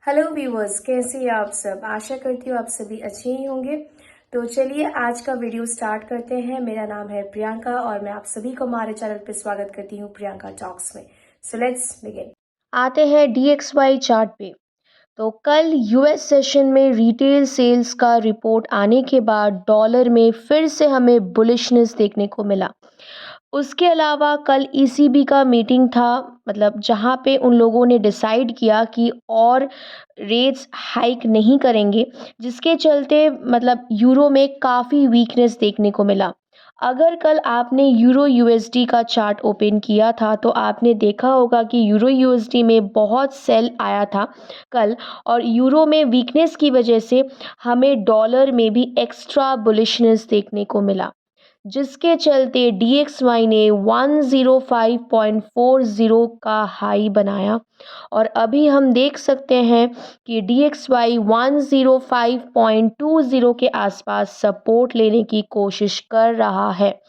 Hello viewers, कैसे हैं आप सब। आशा करती हूँ आप सभी अच्छे ही होंगे। तो चलिए आज का वीडियो स्टार्ट करते हैं। मेरा नाम है प्रियंका और मैं आप सभी को हमारे चैनल पर स्वागत करती हूँ प्रियंका टॉक्स में। So let's begin. आते हैं DXY चार्ट पे। तो कल यूएस सेशन में रिटेल सेल्स का रिपोर्ट आने के बाद डॉलर में फिर से हमें बुलिशनेस देखने को मिला। उसके अलावा कल ECB का मीटिंग था, मतलब जहाँ पे उन लोगों ने डिसाइड किया कि और रेट्स हाइक नहीं करेंगे, जिसके चलते मतलब यूरो में काफ़ी वीकनेस देखने को मिला। अगर कल आपने यूरो USD का चार्ट ओपन किया था तो आपने देखा होगा कि यूरो USD में बहुत सेल आया था कल, और यूरो में वीकनेस की वजह से हमें डॉलर में भी एक्स्ट्रा बुलिशनेस देखने को मिला, जिसके चलते DXY ने 105.40 का हाई बनाया। और अभी हम देख सकते हैं कि DXY 105.20 के आसपास सपोर्ट लेने की कोशिश कर रहा है।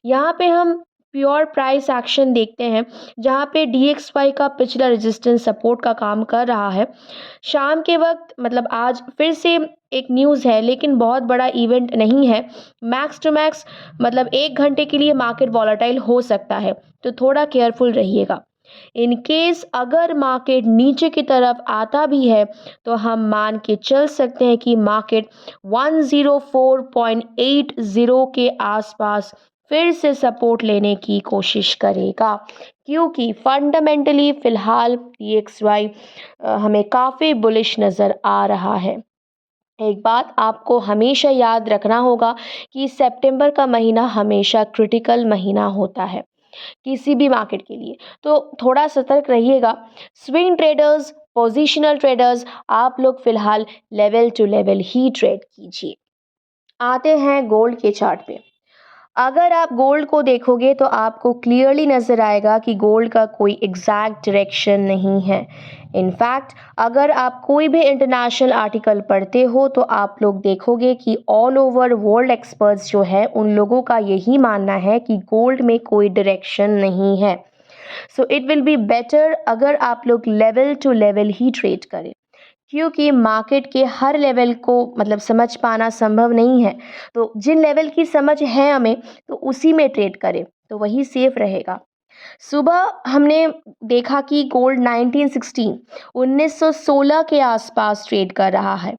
यहाँ पे हम प्योर प्राइस एक्शन देखते हैं, जहाँ पे DXY का पिछला रेजिस्टेंस सपोर्ट का काम कर रहा है। शाम के वक्त मतलब आज फिर से एक न्यूज़ है, लेकिन बहुत बड़ा इवेंट नहीं है। मैक्स टू मैक्स मतलब 1 घंटे के लिए मार्केट वॉलेटाइल हो सकता है, तो थोड़ा केयरफुल रहिएगा। इन केस अगर मार्केट नीचे की तरफ आता भी है तो हम मान के चल सकते हैं कि मार्केट 104.80 के आसपास फिर से सपोर्ट लेने की कोशिश करेगा, क्योंकि फंडामेंटली फ़िलहाल DXY हमें काफ़ी बुलिश नज़र आ रहा है। एक बात आपको हमेशा याद रखना होगा कि सितंबर का महीना हमेशा क्रिटिकल महीना होता है किसी भी मार्केट के लिए, तो थोड़ा सतर्क रहिएगा। स्विंग ट्रेडर्स, पोजिशनल ट्रेडर्स, आप लोग फिलहाल लेवल टू लेवल ही ट्रेड कीजिए। आते हैं गोल्ड के चार्ट पे। अगर आप गोल्ड को देखोगे तो आपको क्लियरली नज़र आएगा कि गोल्ड का कोई एग्जैक्ट डायरेक्शन नहीं है। इनफैक्ट अगर आप कोई भी इंटरनेशनल आर्टिकल पढ़ते हो तो आप लोग देखोगे कि ऑल ओवर वर्ल्ड एक्सपर्ट्स जो है उन लोगों का यही मानना है कि गोल्ड में कोई डायरेक्शन नहीं है। So it will be better अगर आप लोग लेवल टू लेवल ही ट्रेड करें, क्योंकि मार्केट के हर लेवल को मतलब समझ पाना संभव नहीं है। तो जिन लेवल की समझ है हमें, तो उसी में ट्रेड करें तो वही सेफ रहेगा। सुबह हमने देखा कि गोल्ड 1916 के आसपास ट्रेड कर रहा है,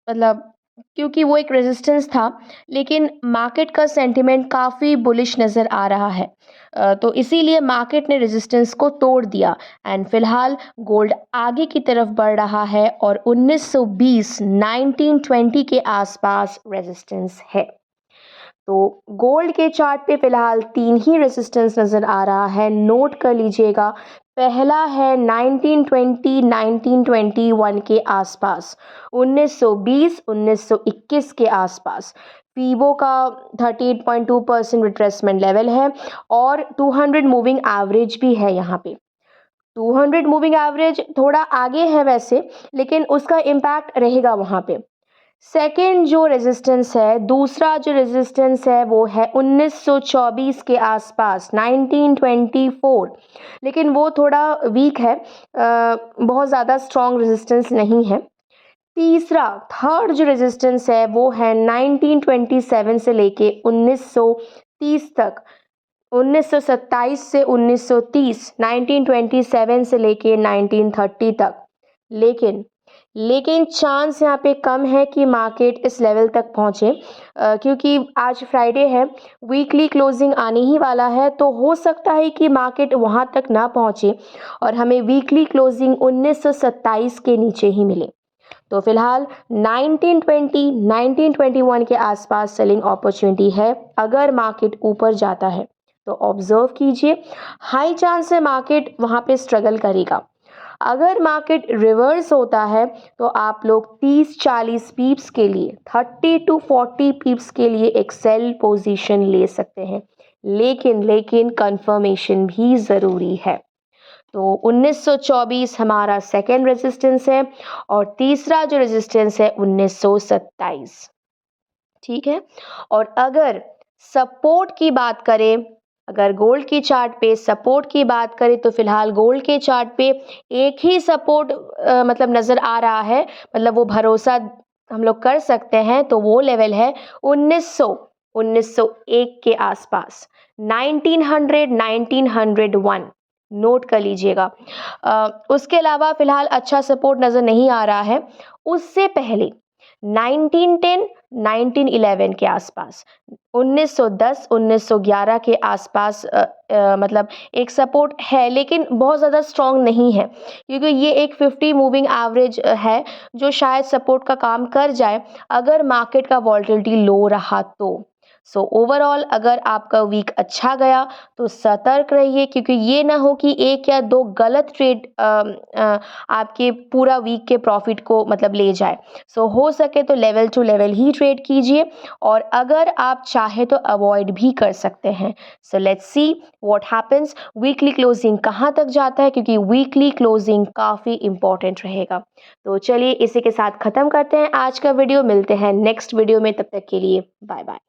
मतलब क्योंकि वो एक रेजिस्टेंस था, लेकिन मार्केट का सेंटिमेंट काफ़ी बुलिश नज़र आ रहा है। तो इसीलिए मार्केट ने रेजिस्टेंस को तोड़ दिया एंड फिलहाल गोल्ड आगे की तरफ बढ़ रहा है और 1920 के आसपास रेजिस्टेंस है। तो गोल्ड के चार्ट पे फिलहाल 3 ही रेजिस्टेंस नज़र आ रहा है, नोट कर लीजिएगा। पहला है 1920 1921 के आसपास, 1920 1921 के आसपास फीबो का 38.2% रिट्रेसमेंट लेवल है और 200 मूविंग एवरेज भी है यहाँ पे। 200 मूविंग एवरेज थोड़ा आगे है वैसे, लेकिन उसका इम्पैक्ट रहेगा वहाँ पे। सेकेंड जो रेजिस्टेंस है, दूसरा जो रेजिस्टेंस है वो है 1924 के आसपास, 1924, लेकिन वो थोड़ा वीक है, बहुत ज़्यादा स्ट्रॉन्ग रेजिस्टेंस नहीं है। तीसरा थर्ड जो रेजिस्टेंस है वो है 1927 से लेके 1930 तक, 1927 से 1930, 1927 से लेके 1930 तक। लेकिन चांस यहाँ पे कम है कि मार्केट इस लेवल तक पहुँचे, क्योंकि आज फ्राइडे है, वीकली क्लोजिंग आने ही वाला है, तो हो सकता है कि मार्केट वहाँ तक ना पहुँचे और हमें वीकली क्लोजिंग 1927 के नीचे ही मिले। तो फिलहाल 1920 1921 के आसपास सेलिंग अपॉर्चुनिटी है। अगर मार्केट ऊपर जाता है तो ऑब्जर्व कीजिए, हाई चांस है मार्केट वहाँ पे स्ट्रगल करेगा। अगर मार्केट रिवर्स होता है तो आप लोग 30-40 पीप्स के लिए, 30 to 40 पीप्स के लिए एक सेल पोजीशन ले सकते हैं, लेकिन कंफर्मेशन भी ज़रूरी है। तो 1924 हमारा सेकेंड रेजिस्टेंस है और तीसरा जो रेजिस्टेंस है 1927, ठीक है। और अगर सपोर्ट की बात करें अगर गोल्ड की चार्ट पे सपोर्ट की बात करें तो फिलहाल गोल्ड के चार्ट पे एक ही सपोर्ट मतलब नज़र आ रहा है, मतलब वो भरोसा हम लोग कर सकते हैं, तो वो लेवल है 1901 के आसपास, 1901 नोट कर लीजिएगा। उसके अलावा फिलहाल अच्छा सपोर्ट नज़र नहीं आ रहा है। उससे पहले 1910 1911 के आसपास, 1910 1911 के आसपास मतलब एक सपोर्ट है, लेकिन बहुत ज़्यादा स्ट्रॉन्ग नहीं है, क्योंकि ये एक 50 मूविंग एवरेज है जो शायद सपोर्ट का काम कर जाए अगर मार्केट का वॉलेटिलिटी लो रहा तो। सो ओवरऑल अगर आपका वीक अच्छा गया तो सतर्क रहिए, क्योंकि ये ना हो कि एक या दो गलत ट्रेड आपके पूरा वीक के प्रॉफिट को मतलब ले जाए। सो हो सके तो लेवल टू लेवल ही ट्रेड कीजिए, और अगर आप चाहे तो अवॉइड भी कर सकते हैं। So let's see what happens, weekly closing कहाँ तक जाता है, क्योंकि वीकली क्लोजिंग काफ़ी इंपॉर्टेंट रहेगा। तो चलिए इसी के साथ ख़त्म करते हैं आज का वीडियो, मिलते हैं नेक्स्ट वीडियो में, तब तक के लिए बाय बाय।